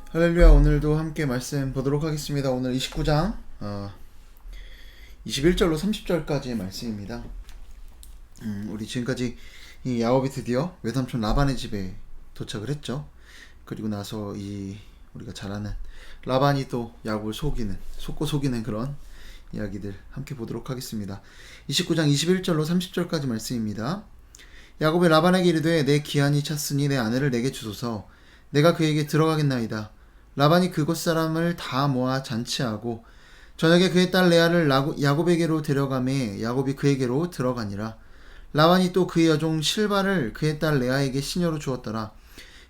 할렐루야. 오늘도 함께 말씀 보도록 하겠습니다. 오늘 29장 21절로 30절까지의 말씀입니다. 우리 지금까지 이 야곱이 드디어 외삼촌 라반의 집에 도착을 했죠. 그리고 나서 우리가 잘 아는 라반이 또 야곱을 속고 속이는 그런 이야기들 함께 보도록 하겠습니다. 29장 21절로 30절까지 말씀입니다. 야곱이 라반에게 이르되 내 기한이 찼으니 내 아내를 내게 주소서. 내가 그에게 들어가겠나이다. 라반이 그곳 사람을 다 모아 잔치하고 저녁에 그의 딸 레아를 야곱에게로 데려가매 야곱이 그에게로 들어가니라. 라반이 또 그의 여종 실바를 그의 딸 레아에게 시녀로 주었더라.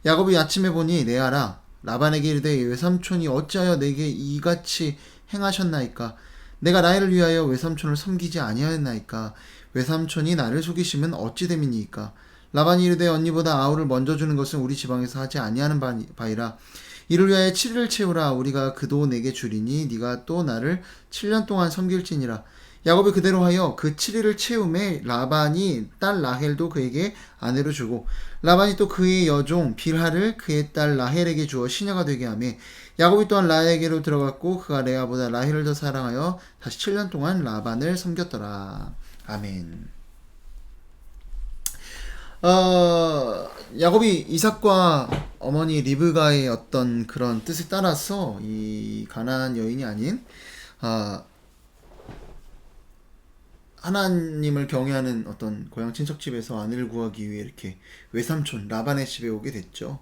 야곱이 아침에 보니 레아라. 라반에게 이르되 외삼촌이 어찌하여 내게 이같이 행하셨나이까? 내가 라헬을 위하여 외삼촌을 섬기지 아니하였나이까? 외삼촌이 나를 속이시면 어찌 됨이니이까? 라반이 이르되 언니보다 아우를 먼저 주는 것은 우리 지방에서 하지 아니하는 바이라. 이를 위하여 7일을 채우라. 우리가 그도 내게 주리니 네가 또 나를 7년 동안 섬길지니라. 야곱이 그대로 하여 그 7일을 채움에 라반이 딸 라헬도 그에게 아내로 주고 라반이 또 그의 여종 빌하를 그의 딸 라헬에게 주어 시녀가 되게 하며 야곱이 또한 라헬에게로 들어갔고 그가 레아보다 라헬을 더 사랑하여 다시 7년 동안 라반을 섬겼더라. 아멘. 야곱이 이삭과 어머니 리브가의 어떤 그런 뜻에 따라서 이 가나안 여인이 아닌 하나님을 경외하는 어떤 고향 친척 집에서 아내를 구하기 위해 이렇게 외삼촌 라반의 집에 오게 됐죠.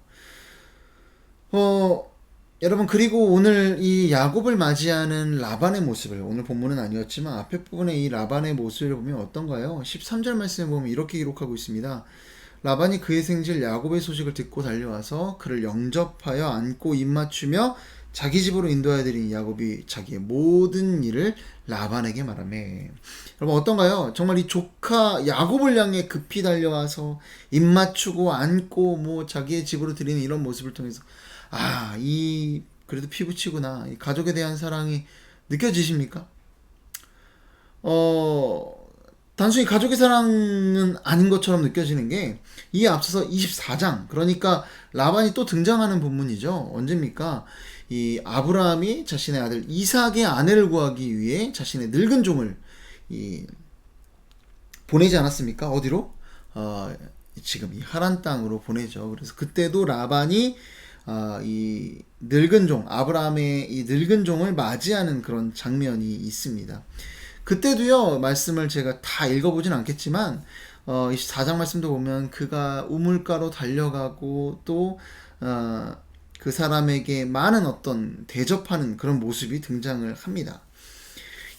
여러분, 그리고 오늘 이 야곱을 맞이하는 라반의 모습을, 오늘 본문은 아니었지만 앞에 부분에 이 라반의 모습을 보면 어떤가요? 13절 말씀에 보면 이렇게 기록하고 있습니다. 라반이 그의 생질 야곱의 소식을 듣고 달려와서 그를 영접하여 안고 입맞추며 자기 집으로 인도하여 드린 야곱이 자기의 모든 일을 라반에게 말하며. 여러분, 어떤가요? 정말 이 조카 야곱을 향해 급히 달려와서 입맞추고 안고 자기의 집으로 드리는 이런 모습을 통해서 그래도 피부치구나, 이 가족에 대한 사랑이 느껴지십니까? 단순히 가족의 사랑은 아닌 것처럼 느껴지는 게 이 앞서서 24장, 그러니까 라반이 또 등장하는 본문이죠. 언제입니까? 이 아브라함이 자신의 아들 이삭의 아내를 구하기 위해 자신의 늙은 종을 보내지 않았습니까? 어디로? 지금 이 하란 땅으로 보내죠. 그래서 그때도 라반이 이 늙은 종, 아브라함의 이 늙은 종을 맞이하는 그런 장면이 있습니다. 그때도요, 말씀을 제가 다 읽어보진 않겠지만 24장 말씀도 보면 그가 우물가로 달려가고 또 그 사람에게 많은 어떤 대접하는 그런 모습이 등장을 합니다.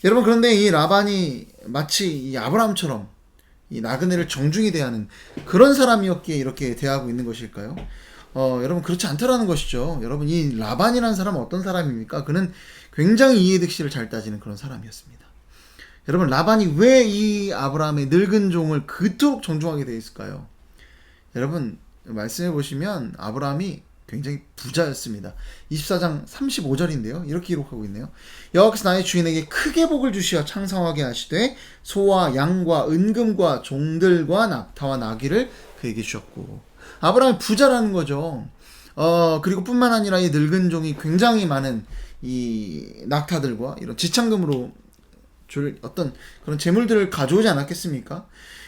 여러분, 그런데 이 라반이 마치 이 아브라함처럼 이 나그네를 정중히 대하는 그런 사람이었기에 이렇게 대하고 있는 것일까요? 여러분, 그렇지 않다라는 것이죠. 여러분, 이 라반이라는 사람은 어떤 사람입니까? 그는 굉장히 이해득실을 잘 따지는 그런 사람이었습니다. 여러분, 라반이 왜 이 아브라함의 늙은 종을 그토록 존중하게 되어 있을까요? 여러분, 말씀해 보시면 아브라함이 굉장히 부자였습니다. 24장 35절인데요. 이렇게 기록하고 있네요. 여호와께서 나의 주인에게 크게 복을 주시어 창성하게 하시되 소와 양과 은금과 종들과 낙타와 나귀를 그에게 주셨고. 아브라함이 부자라는 거죠. 그리고 뿐만 아니라 이 늙은 종이 굉장히 많은 이 낙타들과 이런 지창금으로 줄 어떤 그런 재물들을 가져오지 않았겠습니까?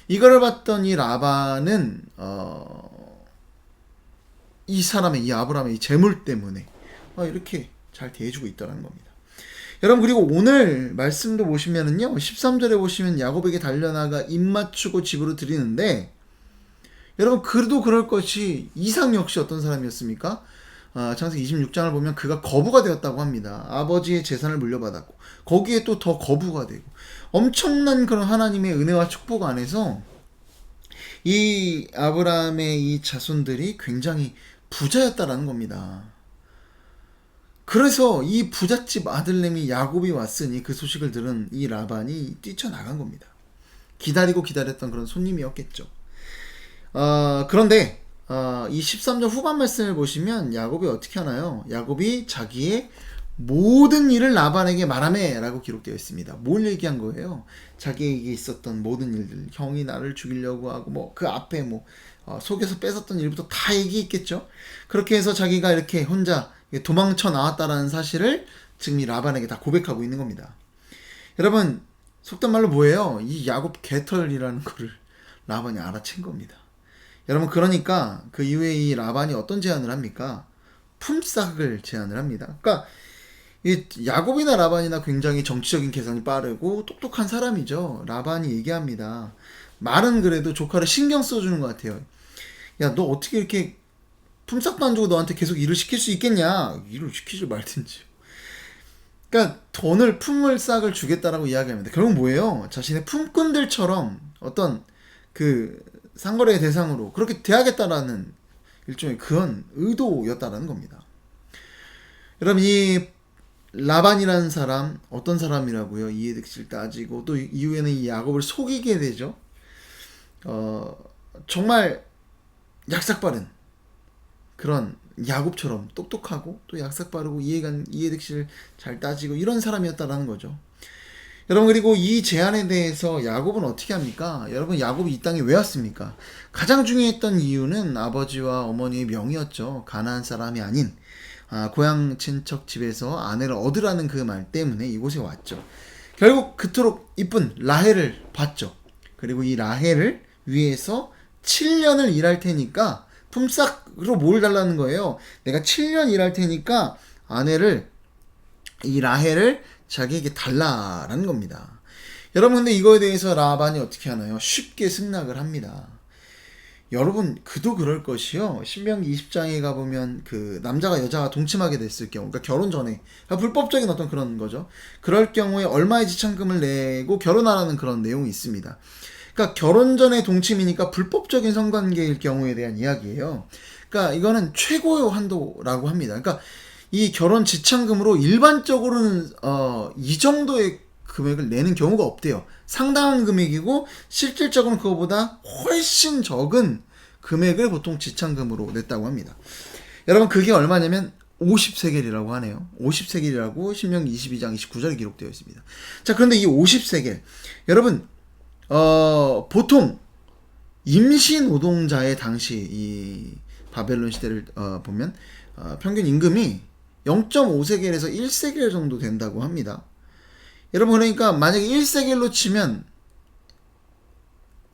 이거를 봤던 이 라반은 이 사람의, 이 아브라함의 이 재물 때문에 이렇게 잘 대해주고 있다는 겁니다. 여러분, 그리고 오늘 말씀도 보시면은요, 13절에 보시면 야곱에게 달려나가 입맞추고 집으로 들이는데, 여러분, 그래도 그럴 것이 이삭 역시 어떤 사람이었습니까? 창세기 26장을 보면 그가 거부가 되었다고 합니다. 아버지의 재산을 물려받았고 거기에 또 더 거부가 되고 엄청난 그런 하나님의 은혜와 축복 안에서 이 아브라함의 이 자손들이 굉장히 부자였다라는 겁니다. 그래서 이 부잣집 아들내미 야곱이 왔으니 그 소식을 들은 이 라반이 뛰쳐나간 겁니다. 기다리고 기다렸던 그런 손님이었겠죠. 그런데 이 13절 후반 말씀을 보시면 야곱이 어떻게 하나요? 야곱이 자기의 모든 일을 라반에게 말하매 라고 기록되어 있습니다. 뭘 얘기한 거예요? 자기에게 있었던 모든 일들, 형이 나를 죽이려고 하고 뭐 그 앞에 뭐 속에서 뺏었던 일부터 다 얘기했겠죠. 그렇게 해서 자기가 이렇게 혼자 도망쳐 나왔다라는 사실을 지금 이 라반에게 다 고백하고 있는 겁니다. 여러분, 속된 말로 뭐예요? 이 야곱 개털이라는 거를 라반이 알아챈 겁니다. 여러분, 그러니까 그 이후에 이 라반이 어떤 제안을 합니까? 품삯을 제안을 합니다. 그러니까 이 야곱이나 라반이나 굉장히 정치적인 계산이 빠르고 똑똑한 사람이죠. 라반이 얘기합니다. 말은 그래도 조카를 신경 써주는 것 같아요. 야, 너 어떻게 이렇게 품삯도 안 주고 너한테 계속 일을 시킬 수 있겠냐? 일을 시키지 말든지. 그러니까 돈을 품을 싹을 주겠다라고 이야기합니다. 결국 뭐예요? 자신의 품꾼들처럼 어떤 그 상거래의 대상으로 그렇게 대하겠다라는 일종의 그런 의도였다라는 겁니다. 여러분, 이 라반이라는 사람 어떤 사람이라고요? 이해득실 따지고 또 이후에는 이 야곱을 속이게 되죠. 정말 약삭빠른 그런 야곱처럼 똑똑하고 또 약삭빠르고 이해득실 잘 따지고 이런 사람이었다라는 거죠. 여러분, 그리고 이 제안에 대해서 야곱은 어떻게 합니까? 여러분, 야곱이 이 땅에 왜 왔습니까? 가장 중요했던 이유는 아버지와 어머니의 명이었죠. 가나안 사람이 아닌 고향 친척 집에서 아내를 얻으라는 그 말 때문에 이곳에 왔죠. 결국 그토록 이쁜 라헬을 봤죠. 그리고 이 라헬을 위해서 7년을 일할 테니까 품삯으로 뭘 달라는 거예요. 내가 7년 일할 테니까 이 라헬을 자기에게 달라라는 겁니다. 여러분, 근데 이거에 대해서 라반이 어떻게 하나요? 쉽게 승낙을 합니다. 여러분, 그도 그럴 것이요. 신명기 20장에 가보면 그 남자가 여자가 동침하게 됐을 경우, 그러니까 결혼 전에, 그러니까 불법적인 어떤 그런 거죠. 그럴 경우에 얼마의 지참금을 내고 결혼하라는 그런 내용이 있습니다. 그러니까 결혼 전에 동침이니까 불법적인 성관계일 경우에 대한 이야기예요. 그러니까 이거는 최고의 한도라고 합니다. 그러니까 이 결혼 지참금으로 일반적으로는 이 정도의 금액을 내는 경우가 없대요. 상당한 금액이고 실질적으로는 그거보다 훨씬 적은 금액을 보통 지참금으로 냈다고 합니다. 여러분, 그게 얼마냐면 50세겔이라고 하네요. 50세겔이라고 신명기 22장 29절에 기록되어 있습니다. 자, 그런데 이 50세겔, 여러분, 보통 임시 노동자의 당시 이 바벨론 시대를 보면 평균 임금이 0.5세겔에서 1세겔 정도 된다고 합니다. 여러분, 그러니까 만약에 1세겔로 치면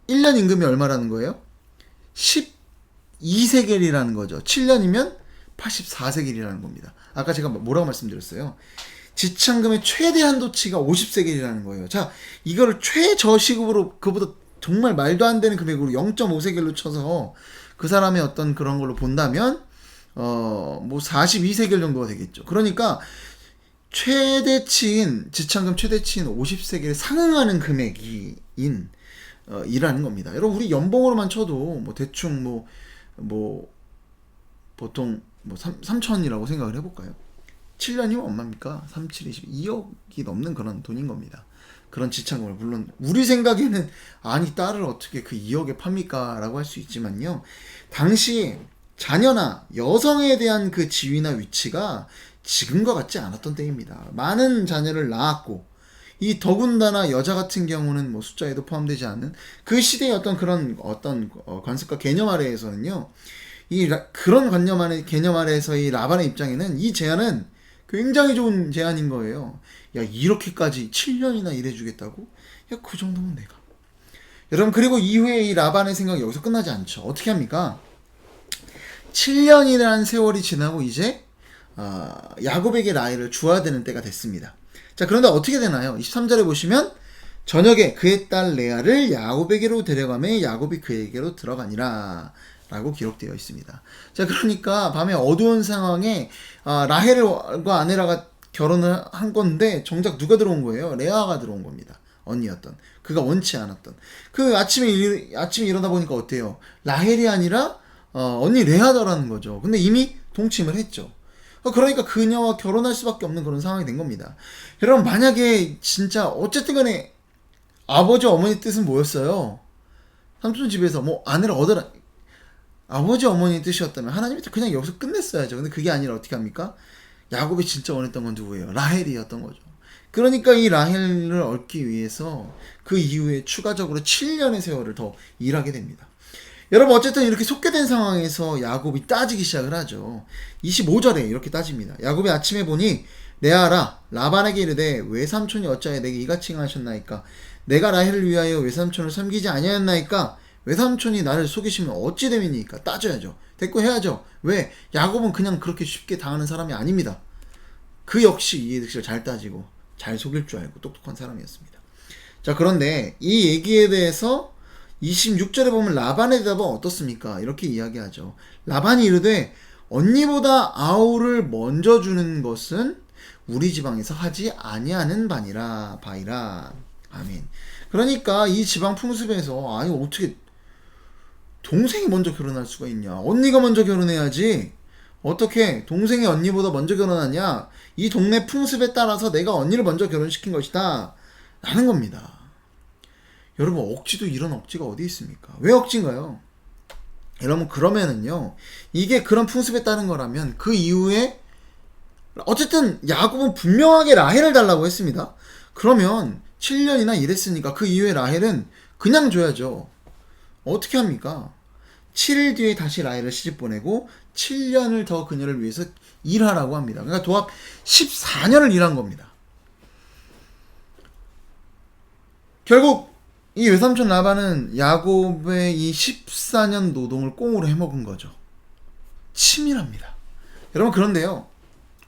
1년 임금이 얼마라는 거예요? 12세겔이라는 거죠. 7년이면 84세겔이라는 겁니다. 아까 제가 뭐라고 말씀드렸어요? 지참금의 최대 한도치가 50세겔이라는 거예요. 자, 이거를 최저시급으로 그보다 정말 말도 안 되는 금액으로 0.5세겔로 쳐서 그 사람의 어떤 그런 걸로 본다면 뭐 42세겔 정도가 되겠죠. 그러니까 지참금 최대치인 50세겔에 상응하는 금액인 이라는 겁니다. 여러분, 우리 연봉으로만 쳐도 뭐 대충 뭐 보통 뭐 3천이라고 생각을 해볼까요? 7년이면 얼마입니까? 3, 7, 20, 2억이 넘는 그런 돈인 겁니다. 그런 지참금을, 물론 우리 생각에는 아니 딸을 어떻게 그 2억에 팝니까? 라고 할 수 있지만요, 당시 자녀나 여성에 대한 그 지위나 위치가 지금과 같지 않았던 때입니다. 많은 자녀를 낳았고, 이 더군다나 여자 같은 경우는 뭐 숫자에도 포함되지 않는 그 시대의 어떤 그런 관습과 개념 아래에서는요, 그런 개념 아래에서 이 라반의 입장에는 이 제안은 굉장히 좋은 제안인 거예요. 야, 이렇게까지 7년이나 일해주겠다고? 야, 그 정도면 내가. 여러분, 그리고 이후에 이 라반의 생각이 여기서 끝나지 않죠. 어떻게 합니까? 7년이라는 세월이 지나고 이제 야곱에게 라헬을 주어야 되는 때가 됐습니다. 자, 그런데 어떻게 되나요? 23절에 보시면 저녁에 그의 딸 레아를 야곱에게로 데려가매 야곱이 그에게로 들어가니라 라고 기록되어 있습니다. 자, 그러니까 밤에 어두운 상황에 라헬과 아내라가 결혼을 한 건데 정작 누가 들어온 거예요? 레아가 들어온 겁니다. 언니였던, 그가 원치 않았던. 그 아침에 일어나 보니까 어때요? 라헬이 아니라 언니 레아다라는 거죠. 근데 이미 동침을 했죠. 그러니까 그녀와 결혼할 수밖에 없는 그런 상황이 된 겁니다. 여러분, 만약에 진짜 어쨌든 간에 아버지 어머니 뜻은 뭐였어요? 삼촌 집에서 뭐 아내를 얻어라, 아버지 어머니 뜻이었다면 하나님이 그냥 여기서 끝냈어야죠. 근데 그게 아니라 어떻게 합니까? 야곱이 진짜 원했던 건 누구예요? 라헬이었던 거죠. 그러니까 이 라헬을 얻기 위해서 그 이후에 추가적으로 7년의 세월을 더 일하게 됩니다. 여러분 어쨌든 이렇게 속게된 상황에서 야곱이 따지기 시작을 하죠. 25절에 이렇게 따집니다. 야곱이 아침에 보니 레아라 라반에게 이르되 외삼촌이 어찌하여 내게 이같이 행하셨나이까? 내가 라헬을 위하여 외삼촌을 섬기지 아니하였나이까? 외삼촌이 나를 속이시면 어찌 됨이니까? 따져야죠. 대꾸해야죠. 왜? 야곱은 그냥 그렇게 쉽게 당하는 사람이 아닙니다. 그 역시 이해득실을 잘 따지고 잘 속일 줄 알고 똑똑한 사람이었습니다. 자, 그런데 이 얘기에 대해서 26절에 보면 라반의 대답은 어떻습니까? 이렇게 이야기하죠. 라반이 이르되 언니보다 아우를 먼저 주는 것은 우리 지방에서 하지 아니하는 바이라. 아멘. 그러니까 이 지방 풍습에서 아니 어떻게 동생이 먼저 결혼할 수가 있냐? 언니가 먼저 결혼해야지. 어떻게 동생이 언니보다 먼저 결혼하냐? 이 동네 풍습에 따라서 내가 언니를 먼저 결혼시킨 것이다 라는 겁니다. 여러분 억지도 이런 억지가 어디 있습니까? 왜 억지인가요? 여러분 그러면은요, 이게 그런 풍습에 따른 거라면 그 이후에 어쨌든 야곱은 분명하게 라헬을 달라고 했습니다. 그러면 7년이나 일했으니까 그 이후에 라헬은 그냥 줘야죠. 어떻게 합니까? 7일 뒤에 다시 라헬을 시집 보내고 7년을 더 그녀를 위해서 일하라고 합니다. 그러니까 도합 14년을 일한 겁니다. 결국 이 외삼촌 라반은 야곱의 이 14년 노동을 꽁으로 해먹은 거죠. 치밀합니다. 여러분 그런데요,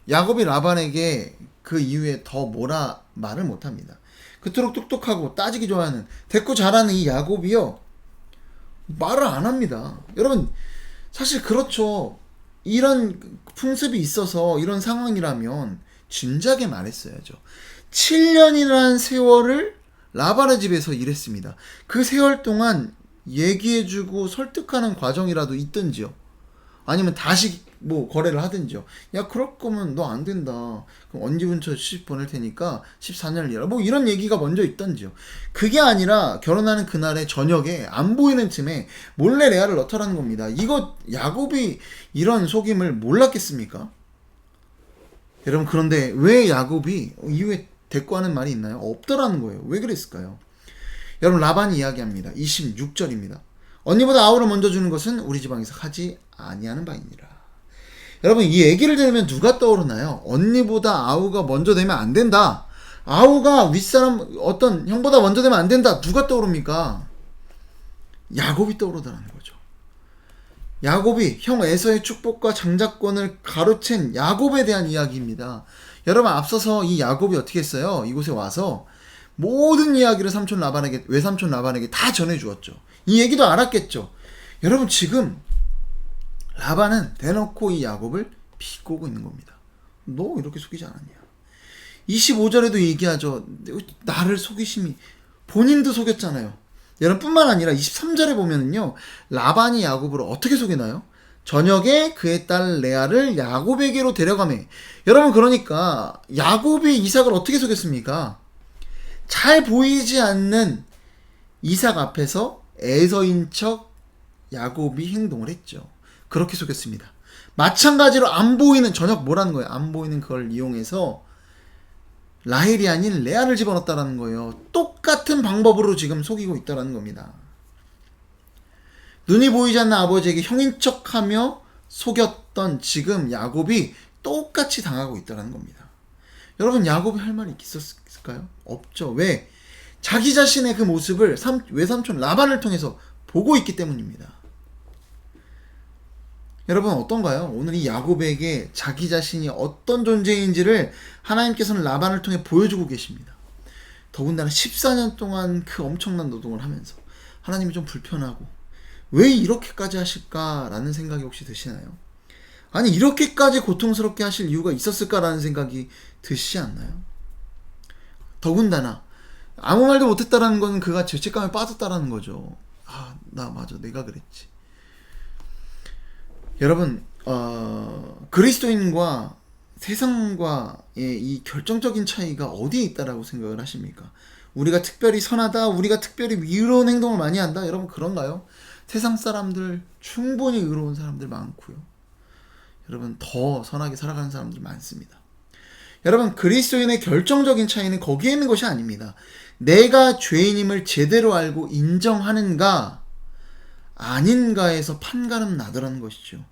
야곱이 라반에게 그 이후에 더 뭐라 말을 못합니다. 그토록 똑똑하고 따지기 좋아하는 대꾸 잘하는 이 야곱이요 말을 안 합니다. 여러분 사실 그렇죠. 이런 풍습이 있어서 이런 상황이라면 진작에 말했어야죠. 7년이라는 세월을 라반의 집에서 일했습니다. 그 세월 동안 얘기해주고 설득하는 과정이라도 있든지요. 아니면 다시 뭐 거래를 하든지요. 야 그럴 거면 너 안 된다. 그럼 언니 근처 시집 보낼 테니까 14년을 일하라. 뭐 이런 얘기가 먼저 있던지요. 그게 아니라 결혼하는 그날의 저녁에 안 보이는 틈에 몰래 레아를 넣더라는 겁니다. 이거 야곱이 이런 속임을 몰랐겠습니까? 여러분 그런데 왜 야곱이 이후에 대꾸하는 말이 있나요? 없더라는 거예요. 왜 그랬을까요? 여러분 라반이 이야기합니다. 26절입니다. 언니보다 아우를 먼저 주는 것은 우리 지방에서 하지 아니하는 바이니라. 여러분 이 얘기를 들으면 누가 떠오르나요? 언니보다 아우가 먼저 되면 안 된다. 아우가 윗사람 어떤 형보다 먼저 되면 안 된다. 누가 떠오릅니까? 야곱이 떠오르더라는 거죠. 야곱이 형 에서의 축복과 장자권을 가로챈 야곱에 대한 이야기입니다. 여러분 앞서서 이 야곱이 어떻게 했어요? 이곳에 와서 모든 이야기를 외삼촌 라반에게 다 전해주었죠. 이 얘기도 알았겠죠. 여러분 지금 라반은 대놓고 이 야곱을 비꼬고 있는 겁니다. 너 이렇게 속이지 않았냐? 25절에도 얘기하죠. 나를 속이심이 본인도 속였잖아요. 여러분 뿐만 아니라 23절에 보면은요, 라반이 야곱을 어떻게 속이나요? 저녁에 그의 딸 레아를 야곱에게로 데려가매. 여러분 그러니까 야곱이 이삭을 어떻게 속였습니까? 잘 보이지 않는 이삭 앞에서 에서인 척 야곱이 행동을 했죠. 그렇게 속였습니다. 마찬가지로 안 보이는, 저녁 뭐라는 거예요? 안 보이는 그걸 이용해서 라헬이 아닌 레아를 집어넣었다라는 거예요. 똑같은 방법으로 지금 속이고 있다라는 겁니다. 눈이 보이지 않는 아버지에게 형인 척하며 속였던 지금 야곱이 똑같이 당하고 있다는 겁니다. 여러분 야곱이 할 말이 있었을까요? 없죠. 왜? 자기 자신의 그 모습을 외삼촌 라반을 통해서 보고 있기 때문입니다. 여러분 어떤가요? 오늘 이 야곱에게 자기 자신이 어떤 존재인지를 하나님께서는 라반을 통해 보여주고 계십니다. 더군다나 14년 동안 그 엄청난 노동을 하면서 하나님이 좀 불편하고 왜 이렇게까지 하실까라는 생각이 혹시 드시나요? 아니 이렇게까지 고통스럽게 하실 이유가 있었을까라는 생각이 드시지 않나요? 더군다나 아무 말도 못했다라는 건 그가 죄책감에 빠졌다라는 거죠. 나 맞아, 내가 그랬지. 여러분 그리스도인과 세상과의 이 결정적인 차이가 어디에 있다라고 생각을 하십니까? 우리가 특별히 선하다, 우리가 특별히 의로운 행동을 많이 한다, 여러분 그런가요? 세상 사람들 충분히 의로운 사람들 많고요. 여러분 더 선하게 살아가는 사람들이 많습니다. 여러분 그리스도인의 결정적인 차이는 거기에 있는 것이 아닙니다. 내가 죄인임을 제대로 알고 인정하는가 아닌가에서 판가름 나더라는 것이죠.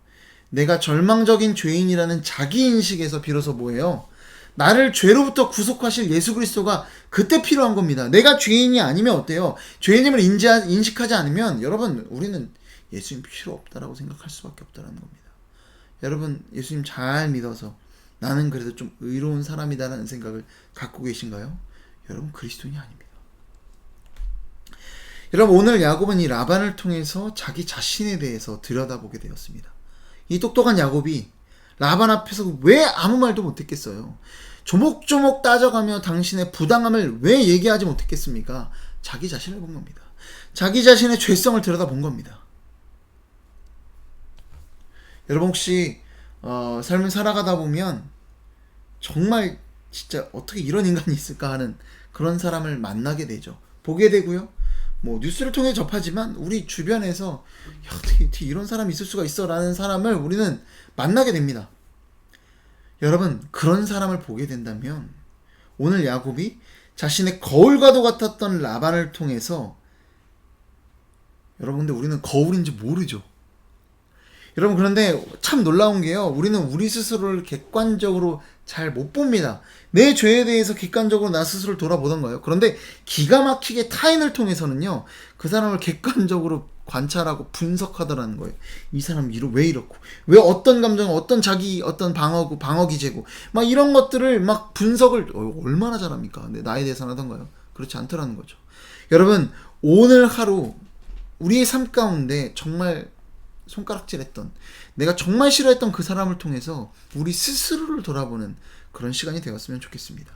내가 절망적인 죄인이라는 자기인식에서 비로소 뭐예요? 나를 죄로부터 구속하실 예수 그리스도가 그때 필요한 겁니다. 내가 죄인이 아니면 어때요? 죄인임을 인식하지 않으면 여러분 우리는 예수님 필요 없다라고 생각할 수밖에 없다는 겁니다. 여러분 예수님 잘 믿어서 나는 그래도 좀 의로운 사람이다라는 생각을 갖고 계신가요? 여러분 그리스도인이 아닙니다. 여러분 오늘 야곱은 이 라반을 통해서 자기 자신에 대해서 들여다보게 되었습니다. 이 똑똑한 야곱이 라반 앞에서 왜 아무 말도 못했겠어요? 조목조목 따져가며 당신의 부당함을 왜 얘기하지 못했겠습니까? 자기 자신을 본 겁니다. 자기 자신의 죄성을 들여다본 겁니다. 여러분 혹시 삶을 살아가다 보면 정말 진짜 어떻게 이런 인간이 있을까 하는 그런 사람을 만나게 되죠. 보게 되고요. 뭐 뉴스를 통해 접하지만 우리 주변에서 야, 어떻게 이런 사람이 있을 수가 있어 라는 사람을 우리는 만나게 됩니다. 여러분 그런 사람을 보게 된다면 오늘 야곱이 자신의 거울과도 같았던 라반을 통해서 여러분 근데 우리는 거울인지 모르죠. 여러분 그런데 참 놀라운 게요. 우리는 우리 스스로를 객관적으로 잘 못 봅니다. 내 죄에 대해서 객관적으로 나 스스로를 돌아보던가요. 그런데 기가 막히게 타인을 통해서는요. 그 사람을 객관적으로 관찰하고 분석하더라는 거예요. 이 사람 왜 이렇고 왜 어떤 감정 어떤 자기 어떤 방어 기제고 막 이런 것들을 막 분석을 얼마나 잘합니까? 나에 대해서는 하던가요? 그렇지 않더라는 거죠. 여러분 오늘 하루 우리의 삶 가운데 정말 손가락질했던 내가 정말 싫어했던 그 사람을 통해서 우리 스스로를 돌아보는 그런 시간이 되었으면 좋겠습니다.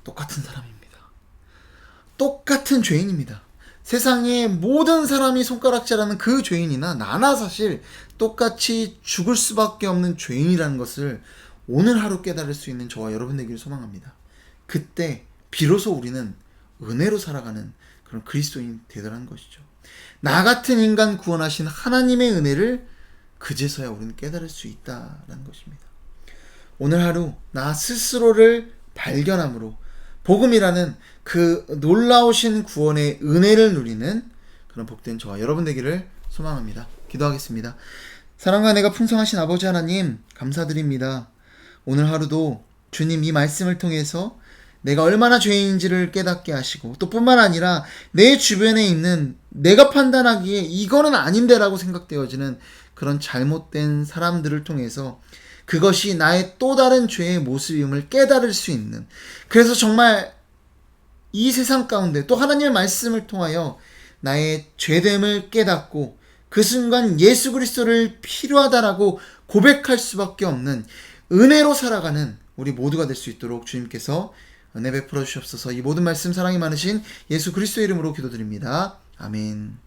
똑같은 사람입니다. 똑같은 죄인입니다. 세상의 모든 사람이 손가락질하는 그 죄인이나 나나 사실 똑같이 죽을 수밖에 없는 죄인이라는 것을 오늘 하루 깨달을 수 있는 저와 여러분 되기를 소망합니다. 그때 비로소 우리는 은혜로 살아가는 그런 그리스도인이 되더라는 것이죠. 나 같은 인간 구원하신 하나님의 은혜를 그제서야 우리는 깨달을 수 있다는 것입니다. 오늘 하루 나 스스로를 발견함으로 복음이라는 그 놀라우신 구원의 은혜를 누리는 그런 복된 저와 여러분 되기를 소망합니다. 기도하겠습니다. 사랑과 은혜가 풍성하신 아버지 하나님 감사드립니다. 오늘 하루도 주님 이 말씀을 통해서 내가 얼마나 죄인인지를 깨닫게 하시고 또 뿐만 아니라 내 주변에 있는 내가 판단하기에 이거는 아닌데라고 생각되어지는 그런 잘못된 사람들을 통해서 그것이 나의 또 다른 죄의 모습임을 깨달을 수 있는 그래서 정말 이 세상 가운데 또 하나님의 말씀을 통하여 나의 죄됨을 깨닫고 그 순간 예수 그리스도를 필요하다라고 고백할 수밖에 없는 은혜로 살아가는 우리 모두가 될 수 있도록 주님께서 은혜 베풀어 주시옵소서. 이 모든 말씀 사랑이 많으신 예수 그리스도의 이름으로 기도드립니다. 아멘.